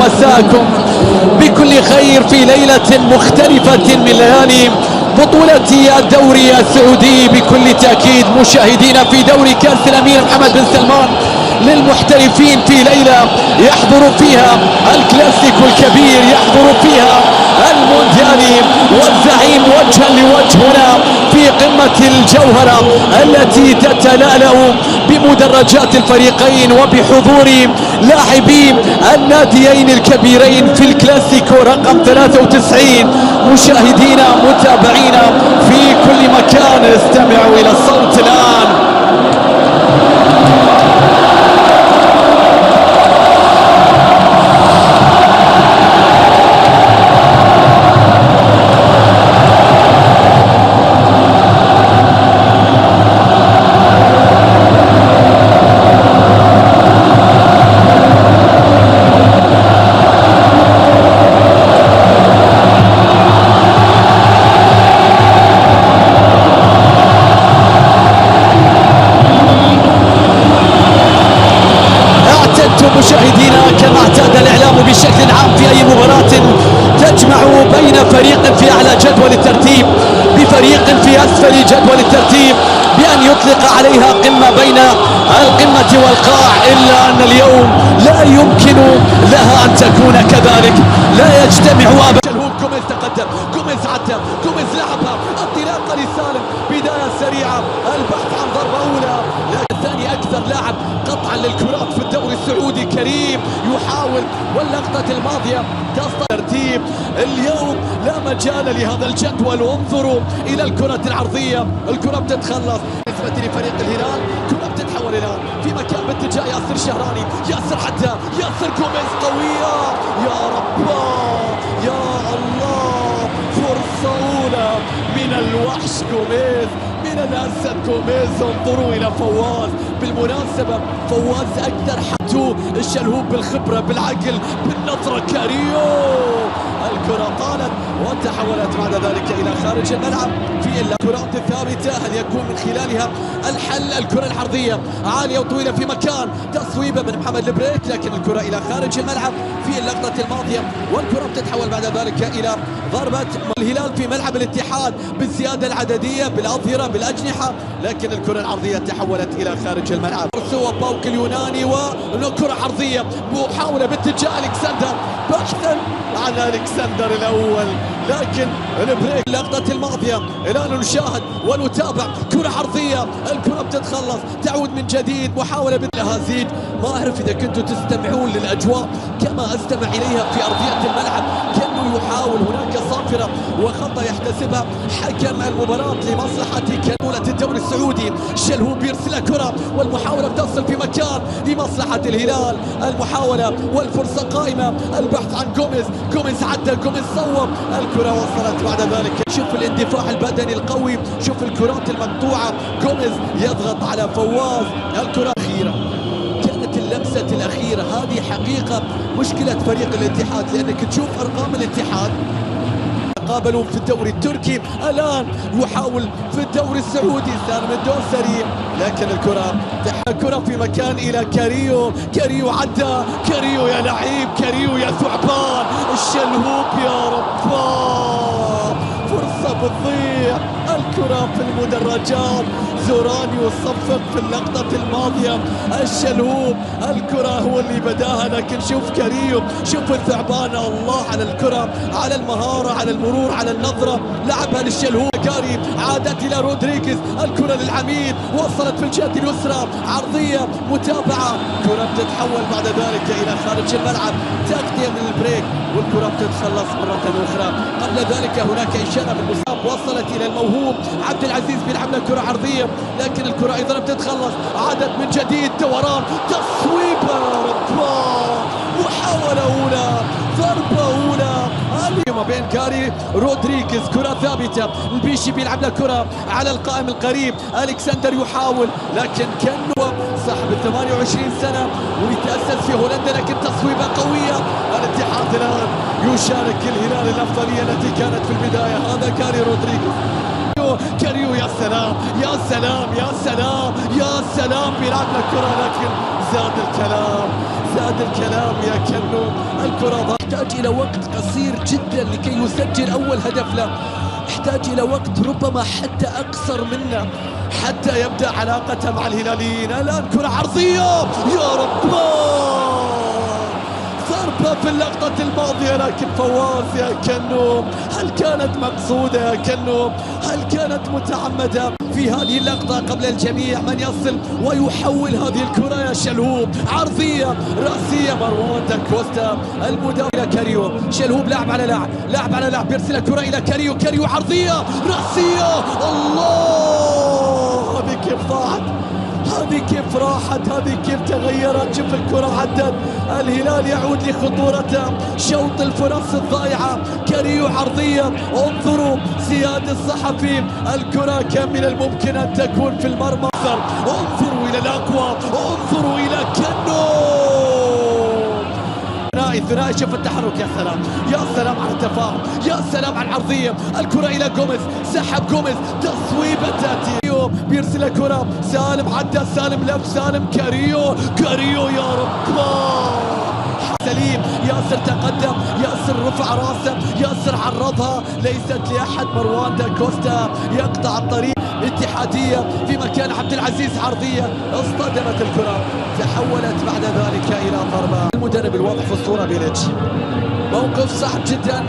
مساكم بكل خير في ليلة مختلفة من ليالي بطولة الدوري السعودي. بكل تأكيد مشاهدينا في دوري كأس الأمير محمد بن سلمان للمحترفين، في ليلة يحضر فيها الكلاسيكو الكبير، يحضر فيها المونديالي والزعيم وجها لوجه هنا في قمة الجوهرة التي تتلألأ بمدرجات الفريقين وبحضور لاعبي الناديين الكبيرين في الكلاسيكو رقم 93. مشاهدينا متابعينا في كل مكان، استمعوا إلى الصوت الآن. مشاهدينا كما اعتاد الإعلام بشكل عام في أي مباراة تجمع بين فريق في أعلى جدول الترتيب بفريق في أسفل جدول الترتيب بأن يطلق عليها قمة بين القمة والقاع، إلا أن اليوم لا يمكن لها أن تكون كذلك، لا يجتمع أبدا. كوميز تقدم، كوميز عدى، كوميز لعبها، انطلاقة لسالم، بداية سريعة، البحث عن ضربة أولى، لكن ثاني أكثر لاعب قطعا للكرات في الدوري السعودي كريم يحاول، واللقطة الماضية تصل ترتيب. اليوم لا مجال لهذا الجدول، وانظروا إلى الكرة العرضية، الكرة بتتخلص بالنسبة لفريق الهلال، كرة بتتحول الآن في مكان باتجاه ياسر شهراني، ياسر عدى، ياسر كوميز قوية، يا رب يا الله، فرصة أولى من الوحش كوميز، من الأسد كوميز. انظروا إلى فواز، بالمناسبة فواز أكثر حتى الشلهوب بالخبرة بالعقل بالنظرة. كاريو الكرة طالت وتحولت بعد ذلك إلى خارج الملعب في الكرات الثابتة، هل يكون من خلالها الحل؟ الكرة العرضية عالية وطويلة في مكان، تصويبة من محمد البريك، لكن الكرة إلى خارج الملعب في اللقطة الماضية، والكرة بتتحول بعد ذلك إلى ضربة الهلال في ملعب الاتحاد بالزيادة العددية بالأظهرة بالأجنحة، لكن الكرة العرضية تحولت إلى خارج الملعب. سوى باوك اليوناني وكرة عرضية، محاولة باتجاه ألكسندر، بحثا عن ألكسندر الأول، لكن البريك. اللقطة الماضية الآن نشاهد ونتابع كرة عرضية، الكرة بتتخلص، تعود من جديد، محاولة بالهازيج. ما أعرف إذا كنتوا تستمعون للأجواء كما أستمع إليها في أرضية الملعب، كأنه يحاول، هناك صافرة وخطأ يحتسبها حكم المباراة لمصلحة كنولة الدوري السعودي. شلهوب يرسل كرة والمحاولة بتصل في مكان لمصلحة الهلال، المحاولة والفرصة قائمة، البحث عن كوميز، كوميز عدى، كوميز صوب، الكرة وصلت بعد ذلك. شوف الاندفاع البدني القوي، شوف الكرات المقطوعة، كوميز يضغط على فواز. الكرة الأخيرة كانت اللمسة الأخيرة، هذه حقيقة مشكلة فريق الاتحاد، لأنك تشوف أرقام الاتحاد قابلوا في الدوري التركي، الآن يحاول في الدوري السعودي. سالم الدوسري، لكن الكرة في مكان إلى كاريو، كاريو عدى، كاريو يا لعيب، كاريو يا ثعبان، الشلهوب يا رب، فرصة بتضيع، الكرة في المدرجات، زورانيو صفق في اللقطة الماضية، الشلهوب الكرة هو اللي بداها، لكن شوف كاريو، شوف الثعبان، الله على الكرة، على المهارة، على المرور، على النظرة، لعبها للشلهوب. كاري عادت إلى رودريغيز، الكرة للعميد، وصلت في الجهة اليسرى، عرضية متابعة، كرة بتتحول بعد ذلك إلى خارج الملعب، تغطية من البريك، والكرة بتتخلص مرة أخرى. قبل ذلك هناك إشارة بالمصاب، وصلت إلى الموهوب عبد العزيز، بيلعب له كرة عرضية، لكن الكرة أيضا بتتخلص، عادت من جديد، دوران، تصويبة، محاولة أولى، ضربة أولى ما بين كاري رودريغيز، كرة ثابتة، البيشي بيلعب له كرة على القائم القريب، ألكسندر يحاول، لكن كانوا صاحب 28 سنة ويتأسس في هولندا، لكن تصويبة قوية. الاتحاد الآن يشارك الهلال الأفضلية التي كانت في البداية. هذا كاري رودريغيز، كاريو يا سلام يا سلام يا سلام يا سلام، بيلعب لك كرة لكن زاد الكلام يا كنو. الكرة يحتاج إلى وقت قصير جدا لكي يسجل أول هدف له، يحتاج إلى وقت ربما حتى أقصر منه حتى يبدأ علاقته مع الهلاليين. الآن كرة عرضية يا رب، ضربة في اللقطة الماضية لكن فواز يا كنو. هل كانت مقصودة يا كنو؟ هل كانت متعمدة؟ في هذه اللقطة قبل الجميع من يصل ويحول هذه الكرة يا شلهوب، عرضية رأسية مروان داكوستا المدافع إلى كاريو. شلهوب لاعب على لاعب بيرسل الكرة إلى كاريو عرضية رأسية. الله، هذه كيف ضاعت، هذه كيف راحت، هذه كيف تغيرت. شوف الكرة عدت، الهلال يعود لخطورته، شوط الفرص الضائعة. كاريو عرضية، انظروا زياد الصحفي، الكرة كان من الممكن أن تكون في المرمى. انظروا إلى الأقوى، انظروا إلى كنو. ثنائي شوف التحرك، يا سلام يا سلام على التفاهم، يا سلام على العرضية. الكرة إلى جوميز، سحب جوميز، تصويبة تأتي، بيرسل الكرة سالم، عدى سالم لف سالم، كاريو يا رب. سليم، ياسر تقدم، ياسر رفع راسه، ياسر عرضها، ليست لأحد. مروان داكوستا يقطع الطريق. اتحادية في مكان عبد العزيز، عرضية اصطدمت الكرة، تحولت بعد ذلك إلى ضربة. المدرب الواضح في الصورة بيليتش، موقف صعب جدا،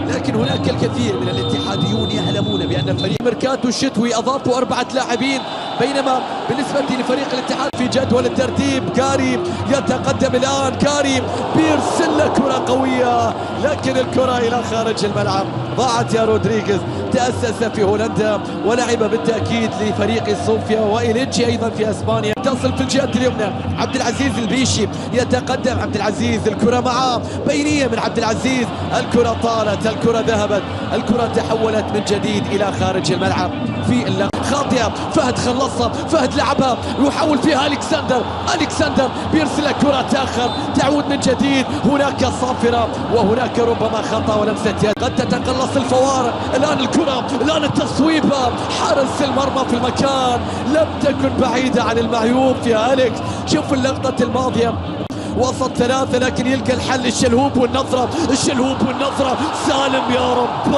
لكن هناك الكثير من الاتحاديون يعلمون بأن فريق ميركاتو الشتوي أضافوا 4 لاعبين، بينما بالنسبة لفريق الاتحاد في جدول الترتيب كاري يتقدم الآن. كاري بيرسل كرة قوية لكن الكرة إلى خارج الملعب، ضاعت يا رودريغيز. تأسس في هولندا ولعب بالتأكيد لفريق صوفيا وإيليتشي أيضا في أسبانيا. تصل في الجهة اليمنى عبد العزيز البيشي، يتقدم عبد العزيز، الكرة معاه، بينية من عبد العزيز، الكرة طالت، الكرة ذهبت، الكرة تحولت من جديد إلى خارج الملعب. في اللقطة خاطئة، فهد خلصها، فهد لعبها، يحول فيها ألكسندر بيرسل الكرة، تأخر، تعود من جديد. هناك صافرة وهناك ربما خطأ ولمسة يد، قد تتقلص الفوارق. الآن الكرة، الآن التصويبة، حارس المرمى في المكان، لم تكن بعيدة عن المعيوب يا أليكس. شوف اللقطة الماضية، وسط 3 لكن يلقى الحل. الشلهوب والنظرة، سالم يا رب،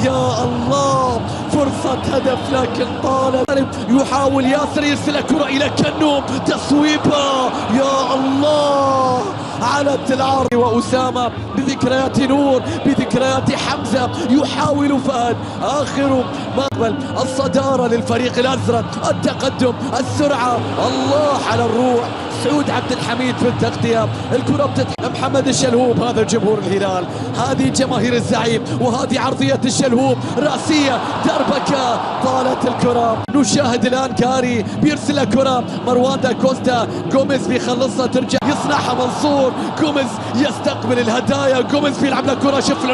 يا الله، فرصة هدف لكن طالب. يحاول ياسر يرسل الكرة إلى كنو، تصويبة يا الله، علت العار. وأسامة بذكريات نور، بذكريات حمزة، يحاول فهد، آخر مقبل الصدارة للفريق الأزرق، التقدم، السرعة، الله على الروح. سعود عبد الحميد في التغطية، الكرة محمد الشلهوب، هذا جمهور الهلال، هذه جماهير الزعيم، وهذه عرضية الشلهوب رأسية، دربكة، طالت الكرة. نشاهد الآن كاري بيرسل الكرة، مروان داكوستا، جوميز بيخلصها، ترجع يصنعها منصور، جوميز يستقبل الهدايا، جوميز بيلعب لكرة، شوف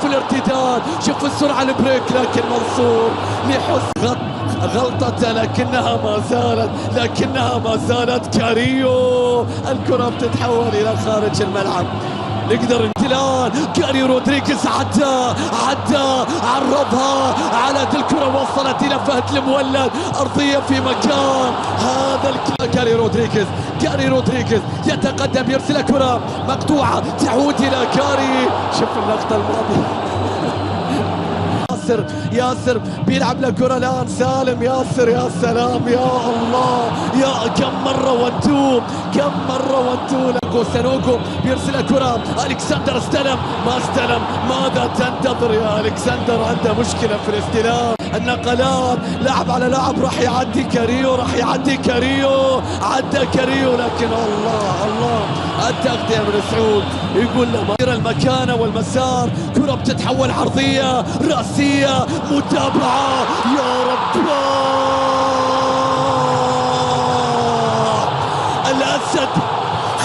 الارتداد، شوف السرعة البريك، لكن منصور لحسن غلطة لكنها ما زالت كاريو. الكرة بتتحول إلى خارج الملعب. نقدر الان كاري رودريغيز عدى عرضها على الكرة، وصلت إلى فهد المولد، أرضية في مكان. هذا كاري رودريغيز يتقدم، يرسل كرة مقطوعة، تعود إلى كاري. شوف اللقطة الماضية، ياسر بيلعب له كرة الآن، سالم، ياسر، يا سلام يا الله، يا كم مرة وانتو سانوكو بيرسل كرة، ألكسندر ما استلم، ماذا تنتظر يا ألكسندر؟ عنده مشكلة في الاستلام، النقلات، لاعب على لاعب، راح يعدي كاريو، عدى كاريو، لكن الله التغطية من سعود، يقول له المكانة والمسار. كرة بتتحول عرضية رأسية، متابعة يا رب، الأسد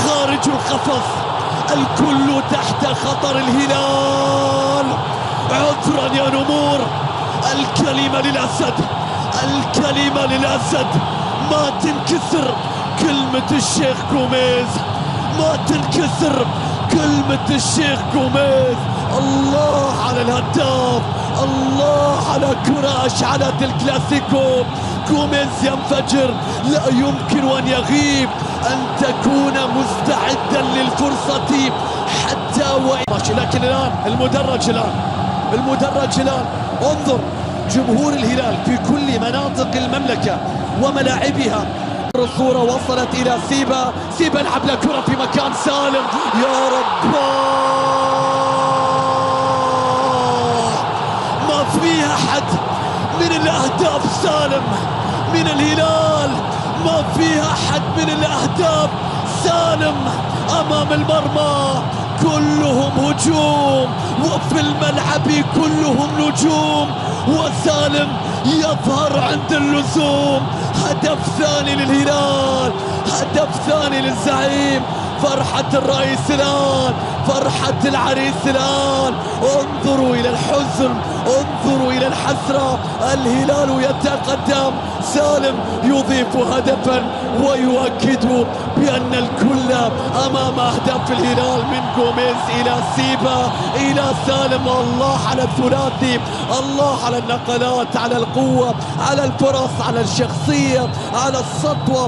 خارج القفص، الكل تحت خطر الهلال. عذرا يا نمور، الكلمة للأسد، ما تنكسر كلمة الشيخ جوميز، ما تنكسر كلمة الشيخ جوميز. الله على الهداف، الله على كرة أشعلت الكلاسيكو. جوميز ينفجر، لا يمكن أن يغيب، أن تكون مستعدا للفرصة حتى ماشي. لكن الآن المدرج الآن انظر جمهور الهلال في كل مناطق المملكة وملاعبها. الصورة وصلت إلى سيبا لعب له كرة في مكان سالم. يا رب ما فيها حد من الأهداف سالم من الهلال، ما فيها حد من الأهداف سالم أمام المرمى. كلهم هجوم وفي الملعب كلهم نجوم، وسالم يظهر عند اللزوم. هدف ثاني للهلال، هدف ثاني للزعيم. فرحة الرئيس الآن، فرحة العريس الآن. انظروا إلى الحزن، انظروا إلى الحسرة. الهلال يتقدم، سالم يضيف هدفا ويؤكد بأن الكل أمام أهداف الهلال، من جوميز إلى سيبا إلى سالم. الله على الثلاثي، الله على النقلات، على القوة، على الفرص، على الشخصية، على السطوة.